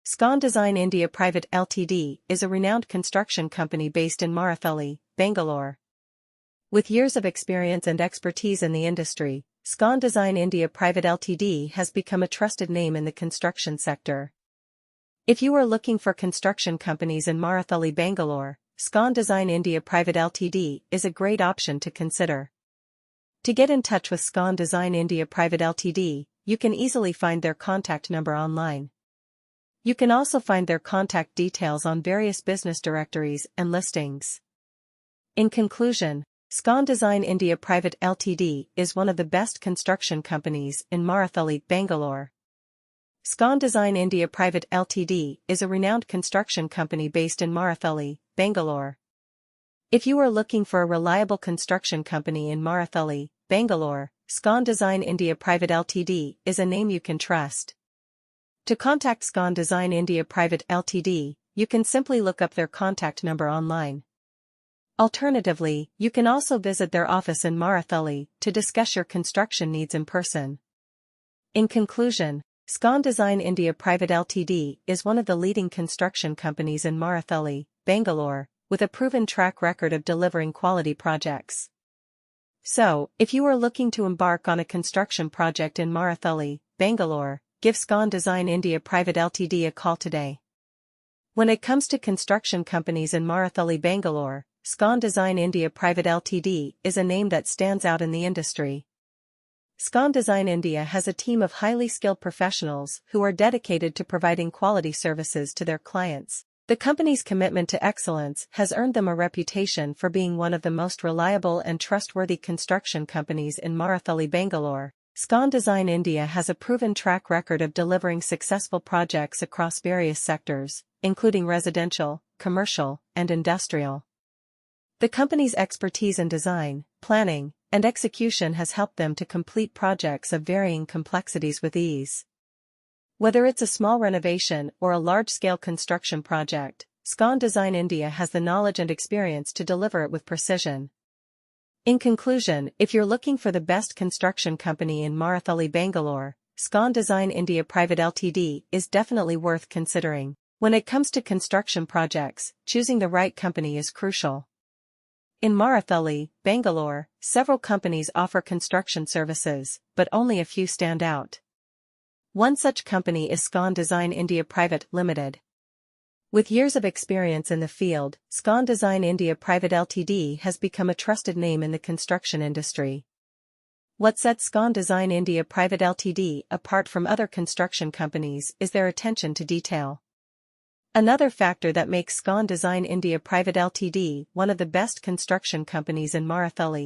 Scon Design India Private Ltd is a renowned construction company based in Marathahalli, Bangalore. With years of experience and expertise in the industry, Scon Design India Private Ltd has become a trusted name in the construction sector. If you are looking for construction companies in Marathahalli, Bangalore, Scon Design India Private Ltd is a great option to consider. To get in touch with Scon Design India Private Ltd, you can easily find their contact number online. You can also find their contact details on various business directories and listings. In conclusion, Scon Design India Private Ltd is one of the best construction companies in Marathahalli, Bangalore. Scon Design India Private Ltd is a renowned construction company based in Marathahalli, Bangalore. If you are looking for a reliable construction company in Marathahalli, Bangalore, Scon Design India Private Ltd is a name you can trust. To contact Scon Design India Private Ltd, you can simply look up their contact number online. Alternatively, you can also visit their office in Marathahalli to discuss your construction needs in person. In conclusion, Scon Design India Private Ltd is one of the leading construction companies in Marathahalli, Bangalore, with a proven track record of delivering quality projects. So, if you are looking to embark on a construction project in Marathahalli, Bangalore, give Scon Design India Private Ltd a call today. When it comes to construction companies in Marathahalli, Bangalore, Scon Design India Private Ltd is a name that stands out in the industry. Scon Design India has a team of highly skilled professionals who are dedicated to providing quality services to their clients. The company's commitment to excellence has earned them a reputation for being one of the most reliable and trustworthy construction companies in Marathahalli, Bangalore. Scon Design India has a proven track record of delivering successful projects across various sectors, including residential, commercial, and industrial. The company's expertise in design, planning, and execution has helped them to complete projects of varying complexities with ease. Whether it's a small renovation or a large-scale construction project, Scon Design India has the knowledge and experience to deliver it with precision. In conclusion, if you're looking for the best construction company in Marathahalli, Bangalore, Scon Design India Private Ltd is definitely worth considering. When it comes to construction projects, choosing the right company is crucial. In Marathahalli, Bangalore, several companies offer construction services, but only a few stand out. One such company is Scon Design India Private Limited. With years of experience in the field, Scon Design India Private Ltd has become a trusted name in the construction industry. What sets Scon Design India Private Ltd apart from other construction companies is their attention to detail. Another factor that makes Scon Design India Private Ltd one of the best construction companies in Marathahalli,